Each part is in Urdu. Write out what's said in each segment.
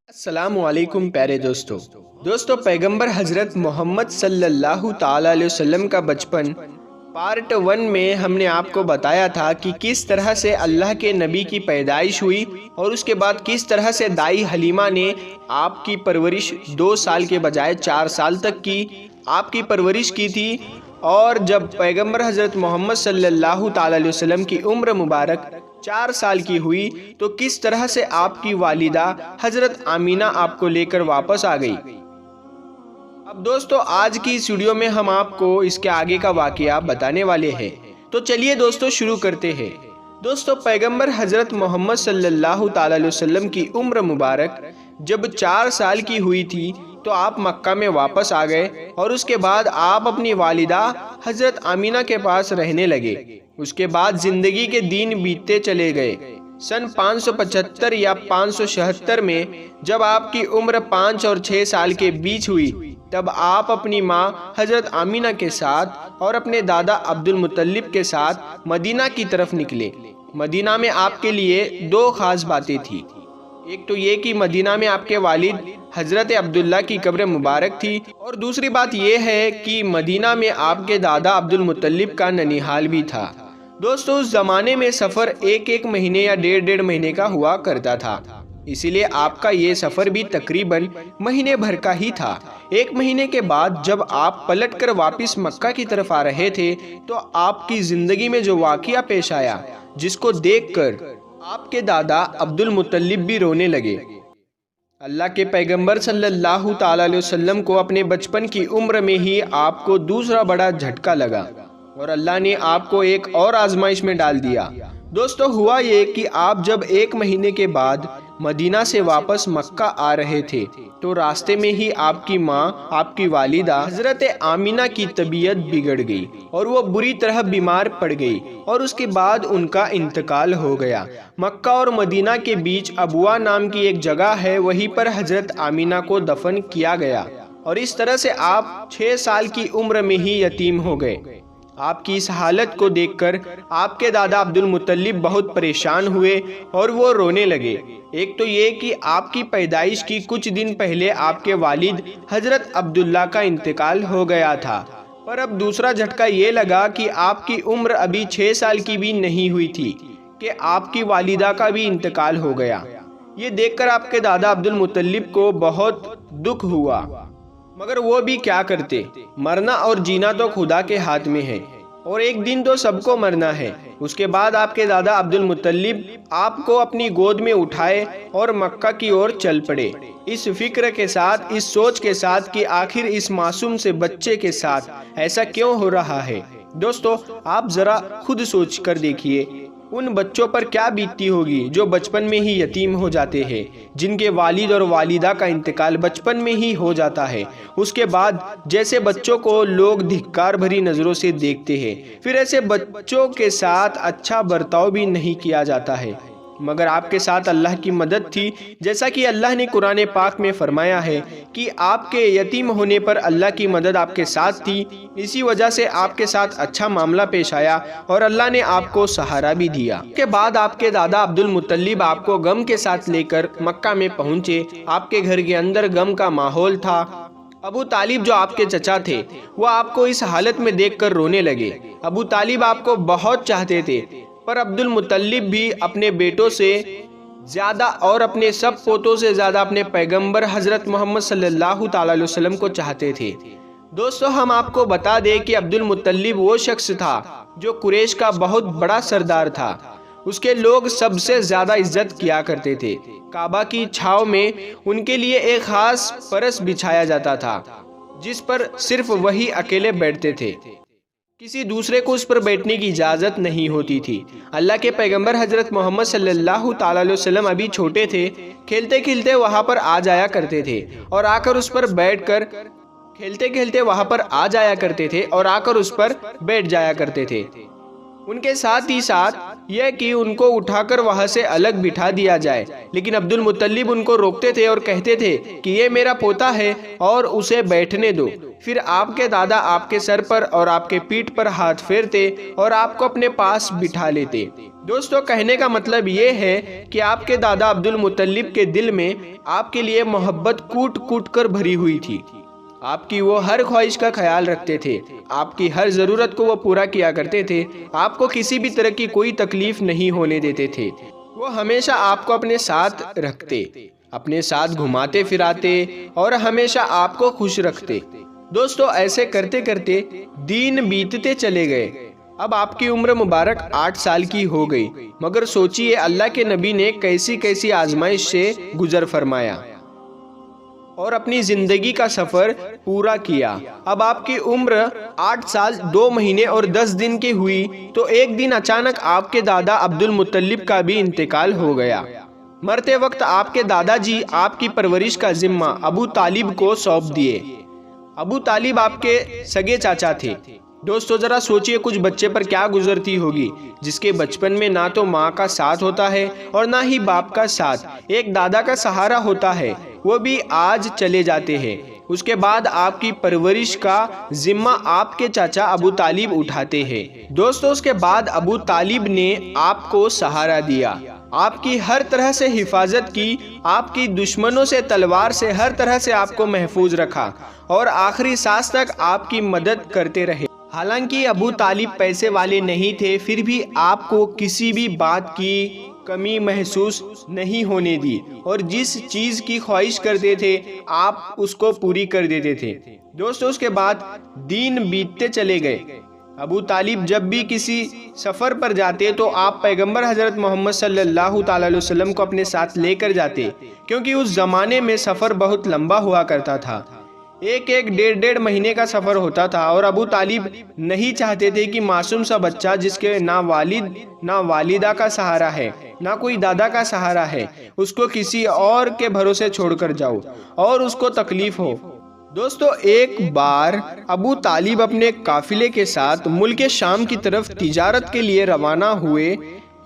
السلام علیکم پیارے دوستو پیغمبر حضرت محمد صلی اللہ تعالیٰ علیہ وسلم کا بچپن پارٹ 1 میں ہم نے آپ کو بتایا تھا کہ کس طرح سے اللہ کے نبی کی پیدائش ہوئی اور اس کے بعد کس طرح سے دائی حلیمہ نے آپ کی پرورش 2 سال کے بجائے 4 سال تک کی آپ کی پرورش کی تھی، اور جب پیغمبر حضرت محمد صلی اللہ تعالیٰ علیہ وسلم کی عمر مبارک 4 سال کی ہوئی تو کس طرح سے آپ کی والدہ حضرت آمینہ آپ کو لے کر واپس آ گئی۔ اب دوستو آج کی اس ویڈیو میں ہم آپ کو اس کے آگے کا واقعہ بتانے والے ہیں، تو چلیے دوستو شروع کرتے ہیں۔ دوستو پیغمبر حضرت محمد صلی اللہ تعالیٰ علیہ وسلم کی عمر مبارک جب 4 سال کی ہوئی تھی تو آپ مکہ میں واپس آ گئے، اور اس کے بعد آپ اپنی والدہ حضرت آمینہ کے پاس رہنے لگے۔ اس کے بعد زندگی کے دن بیتتے چلے گئے۔ سن 575 یا 576 میں جب آپ کی عمر 5 اور 6 سال کے بیچ ہوئی تب آپ اپنی ماں حضرت آمینہ کے ساتھ اور اپنے دادا عبد المطلب کے ساتھ مدینہ کی طرف نکلے۔ مدینہ میں آپ کے لیے 2 خاص باتیں تھیں۔ ایک تو یہ کہ مدینہ میں آپ کے والد حضرت عبداللہ کی قبر مبارک تھی، اور دوسری بات یہ ہے کہ مدینہ میں آپ کے دادا عبد المطلب کا ننیحال بھی تھا۔ دوستو اس زمانے میں سفر 1 مہینے یا 1.5 مہینے کا ہوا کرتا تھا، اسی لیے آپ کا یہ سفر بھی تقریباً مہینے بھر کا ہی تھا۔ 1 مہینے کے بعد جب آپ پلٹ کر واپس مکہ کی طرف آ رہے تھے تو آپ کی زندگی میں جو واقعہ پیش آیا جس کو دیکھ کر آپ کے دادا عبد المطلب بھی رونے لگے۔ اللہ کے پیغمبر صلی اللہ تعالیٰ علیہ وسلم کو اپنے بچپن کی عمر میں ہی آپ کو دوسرا بڑا جھٹکا لگا، اور اللہ نے آپ کو ایک اور آزمائش میں ڈال دیا۔ دوستو ہوا یہ کہ آپ جب 1 مہینے کے بعد مدینہ سے واپس مکہ آ رہے تھے تو راستے میں ہی آپ کی ماں، آپ کی والدہ حضرت آمینہ کی طبیعت بگڑ گئی اور وہ بری طرح بیمار پڑ گئی، اور اس کے بعد ان کا انتقال ہو گیا۔ مکہ اور مدینہ کے بیچ ابوا نام کی ایک جگہ ہے، وہیں پر حضرت آمینہ کو دفن کیا گیا، اور اس طرح سے آپ 6 سال کی عمر میں ہی یتیم ہو گئے۔ آپ کی اس حالت کو دیکھ کر آپ کے دادا عبد المطلب بہت پریشان ہوئے اور وہ رونے لگے۔ ایک تو یہ کہ آپ کی پیدائش کی کچھ دن پہلے آپ کے والد حضرت عبداللہ کا انتقال ہو گیا تھا، پر اب دوسرا جھٹکا یہ لگا کہ آپ کی عمر ابھی 6 سال کی بھی نہیں ہوئی تھی کہ آپ کی والدہ کا بھی انتقال ہو گیا۔ یہ دیکھ کر آپ کے دادا عبد المطلب کو بہت دکھ ہوا، مگر وہ بھی کیا کرتے، مرنا اور جینا تو خدا کے ہاتھ میں ہے، اور ایک دن تو سب کو مرنا ہے۔ اس کے بعد آپ کے دادا عبد المطلب آپ کو اپنی گود میں اٹھائے اور مکہ کی اور چل پڑے، اس فکر کے ساتھ، اس سوچ کے ساتھ کہ آخر اس معصوم سے بچے کے ساتھ ایسا کیوں ہو رہا ہے۔ دوستو آپ ذرا خود سوچ کر دیکھیے ان بچوں پر کیا بیتتی ہوگی جو بچپن میں ہی یتیم ہو جاتے ہیں، جن کے والد اور والدہ کا انتقال بچپن میں ہی ہو جاتا ہے۔ اس کے بعد جیسے بچوں کو لوگ دھکار بھری نظروں سے دیکھتے ہیں، پھر ایسے بچوں کے ساتھ اچھا برتاؤ بھی نہیں کیا جاتا ہے، مگر آپ کے ساتھ اللہ کی مدد تھی، جیسا کہ اللہ نے قرآن پاک میں فرمایا ہے کہ آپ کے یتیم ہونے پر اللہ کی مدد آپ کے ساتھ تھی، اسی وجہ سے آپ کے ساتھ اچھا معاملہ پیش آیا اور اللہ نے آپ کو سہارا بھی دیا۔ اس کے بعد آپ کے دادا عبد المطلب آپ کو غم کے ساتھ لے کر مکہ میں پہنچے۔ آپ کے گھر کے اندر غم کا ماحول تھا۔ ابو طالب جو آپ کے چچا تھے وہ آپ کو اس حالت میں دیکھ کر رونے لگے۔ ابو طالب آپ کو بہت چاہتے تھے، پر عبد المطلب بھی اپنے بیٹوں سے زیادہ اور اپنے سب پوتوں سے زیادہ اپنے پیغمبر حضرت محمد صلی اللہ تعالیٰ علیہ وسلم کو چاہتے تھے۔ دوستو ہم آپ کو بتا دیں کہ عبد المطلب وہ شخص تھا جو قریش کا بہت بڑا سردار تھا، اس کے لوگ سب سے زیادہ عزت کیا کرتے تھے۔ کعبہ کی چھاؤں میں ان کے لیے ایک خاص فرش بچھایا جاتا تھا جس پر صرف وہی اکیلے بیٹھتے تھے، کسی دوسرے کو اس پر بیٹھنے کی اجازت نہیں ہوتی تھی۔ اللہ کے پیغمبر حضرت محمد صلی اللہ تعالیٰ علیہ وسلم ابھی چھوٹے تھے، کھیلتے کھیلتے وہاں پر آ جایا کرتے تھے اور آ کر اس پر بیٹھ کر کھیلتے کھیلتے وہاں پر آ جایا کرتے تھے اور آ کر اس پر بیٹھ جایا کرتے تھے۔ ان کے ساتھ ہی ساتھ یہ کہ ان کو اٹھا کر وہاں سے الگ بٹھا دیا جائے، لیکن عبد المطلب ان کو روکتے تھے اور کہتے تھے کہ یہ میرا پوتا ہے اور اسے بیٹھنے دو۔ پھر آپ کے دادا آپ کے سر پر اور آپ کے پیٹھ پر ہاتھ پھیرتے اور آپ کو اپنے پاس بٹھا لیتے۔ دوستو، کہنے کا مطلب یہ ہے کہ آپ کے دادا عبد المطلب کے دل میں آپ کے لیے محبت کوٹ کوٹ کر بھری ہوئی تھی۔ آپ کی وہ ہر خواہش کا خیال رکھتے تھے، آپ کی ہر ضرورت کو وہ پورا کیا کرتے تھے، آپ کو کسی بھی طرح کی کوئی تکلیف نہیں ہونے دیتے تھے۔ وہ ہمیشہ آپ کو اپنے ساتھ رکھتے، اپنے ساتھ گھماتے پھراتے اور ہمیشہ آپ کو خوش رکھتے۔ دوستو، ایسے کرتے کرتے دن بیتتے چلے گئے۔ اب آپ کی عمر مبارک 8 سال کی ہو گئی، مگر سوچئے اللہ کے نبی نے کیسی کیسی آزمائش سے گزر فرمایا اور اپنی زندگی کا سفر پورا کیا۔ اب آپ کی عمر 8 سال 2 مہینے اور 10 دن کی ہوئی تو ایک دن اچانک آپ کے دادا عبد المطلب کا بھی انتقال ہو گیا۔ مرتے وقت آپ کے دادا جی آپ کی پرورش کا ذمہ ابو طالب کو سونپ دیے۔ ابو طالب آپ کے سگے چاچا تھے۔ دوستو، ذرا سوچئے کچھ بچے پر کیا گزرتی ہوگی جس کے بچپن میں نہ تو ماں کا ساتھ ہوتا ہے اور نہ ہی باپ کا ساتھ، ایک دادا کا سہارا ہوتا ہے، وہ بھی آج چلے جاتے ہیں۔ اس کے بعد آپ کی پرورش کا ذمہ آپ کے چاچا ابو طالب اٹھاتے ہیں۔ دوستو، اس کے بعد ابو طالب نے آپ کو سہارا دیا، آپ کی ہر طرح سے حفاظت کی، آپ کی دشمنوں سے تلوار سے ہر طرح سے آپ کو محفوظ رکھا اور آخری سانس تک آپ کی مدد کرتے رہے۔ حالانکہ ابو طالب پیسے والے نہیں تھے، پھر بھی آپ کو کسی بھی بات کی کمی محسوس نہیں ہونے دی اور جس چیز کی خواہش کرتے تھے آپ اس کو پوری کر دیتے تھے۔ دوستو، اس کے بعد دن بیتتے چلے گئے۔ ابو طالب جب بھی کسی سفر پر جاتے تو آپ پیغمبر حضرت محمد صلی اللہ تعالی علیہ وسلم کو اپنے ساتھ لے کر جاتے، کیونکہ اس زمانے میں سفر بہت لمبا ہوا کرتا تھا، ایک ڈیڑھ مہینے کا سفر ہوتا تھا، اور ابو طالب نہیں چاہتے تھے کہ معصوم سا بچہ جس کے نہ والد نہ والدہ کا سہارا ہے، نہ کوئی دادا کا سہارا ہے، اس کو کسی اور کے بھروسے چھوڑ کر جاؤ اور اس کو تکلیف ہو۔ دوستو، ایک بار ابو طالب اپنے قافلے کے ساتھ ملک شام کی طرف تجارت کے لیے روانہ ہوئے۔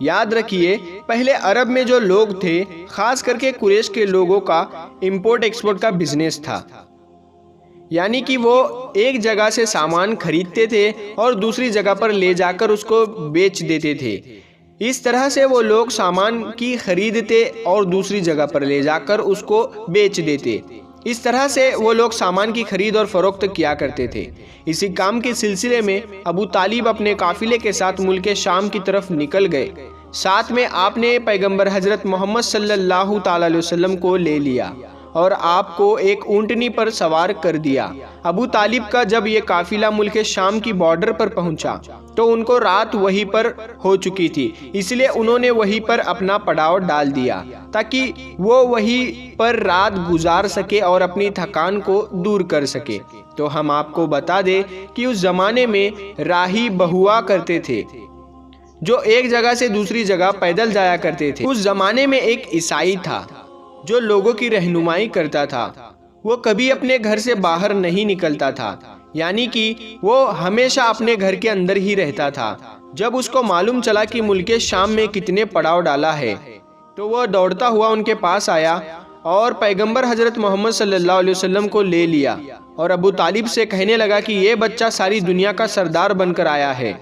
یاد رکھیے، پہلے عرب میں جو لوگ تھے، خاص کر کے قریش کے لوگوں کا امپورٹ ایکسپورٹ کا بزنس تھا، یعنی کہ وہ ایک جگہ سے سامان خریدتے تھے اور دوسری جگہ پر لے جا کر اس کو بیچ دیتے تھے۔ اس طرح سے وہ لوگ سامان کی خریدتے اور دوسری جگہ پر لے جا کر اس کو بیچ دیتے۔ اس طرح سے وہ لوگ سامان کی خرید اور فروخت کیا کرتے تھے۔ اسی کام کے سلسلے میں ابو طالب اپنے قافلے کے ساتھ ملک شام کی طرف نکل گئے۔ ساتھ میں آپ نے پیغمبر حضرت محمد صلی اللہ تعالی علیہ وسلم کو لے لیا اور آپ کو ایک اونٹنی پر سوار کر دیا۔ ابو طالب کا جب یہ قافلہ ملک شام کی بارڈر پر پہنچا تو ان کو رات وہیں پر ہو چکی تھی، اس لیے انہوں نے وہیں پر اپنا پڑاؤ ڈال دیا تاکہ وہ وہیں پر رات گزار سکے اور اپنی تھکان کو دور کر سکے۔ تو ہم آپ کو بتا دیں کہ اس زمانے میں راہی ہوا کرتے تھے جو ایک جگہ سے دوسری جگہ پیدل جایا کرتے تھے۔ اس زمانے میں ایک عیسائی تھا جو لوگوں کی رہنمائی کرتا تھا، وہ کبھی اپنے گھر سے باہر نہیں نکلتا تھا، یعنی کہ وہ ہمیشہ اپنے گھر کے اندر ہی رہتا تھا۔ جب اس کو معلوم چلا کہ ملک شام میں کتنے پڑاؤ ڈالا ہے تو وہ دوڑتا ہوا ان کے پاس آیا اور پیغمبر حضرت محمد صلی اللہ علیہ وسلم کو لے لیا اور ابو طالب سے کہنے لگا کہ یہ بچہ ساری دنیا کا سردار بن کر آیا ہے۔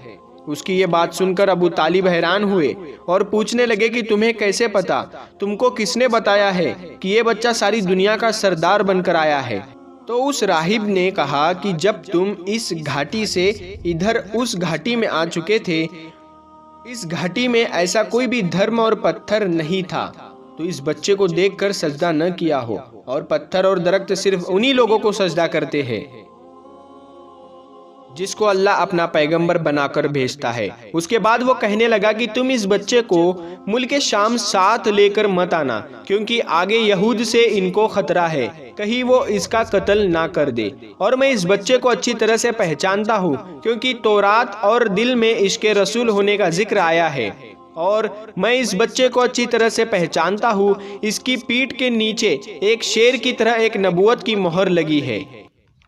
اس کی یہ بات سن کر ابو طالب حیران ہوئے اور پوچھنے لگے کہ تمہیں کیسے پتا، تم کو کس نے بتایا ہے کہ یہ بچہ ساری دنیا کا سردار بن کر آیا ہے؟ تو اس راہب نے کہا کہ جب تم اس گھاٹی سے ادھر اس گھاٹی میں آ چکے تھے، اس گھاٹی میں ایسا کوئی بھی دھرم اور پتھر نہیں تھا، تو اس بچے کو دیکھ کر سجدہ نہ کیا ہو، اور پتھر اور درخت صرف انہی لوگوں کو سجدہ کرتے ہیں جس کو اللہ اپنا پیغمبر بنا کر بھیجتا ہے۔ اس کے بعد وہ کہنے لگا کہ تم اس بچے کو ملک شام ساتھ لے کر مت آنا، کیونکہ آگے یہود سے ان کو خطرہ ہے، کہیں وہ اس کا قتل نہ کر دے، اور میں اس بچے کو اچھی طرح سے پہچانتا ہوں کیونکہ تورات اور دل میں عشق رسول ہونے کا ذکر آیا ہے، اور میں اس بچے کو اچھی طرح سے پہچانتا ہوں، اس کی پیٹھ کے نیچے ایک شیر کی طرح ایک نبوت کی مہر لگی ہے۔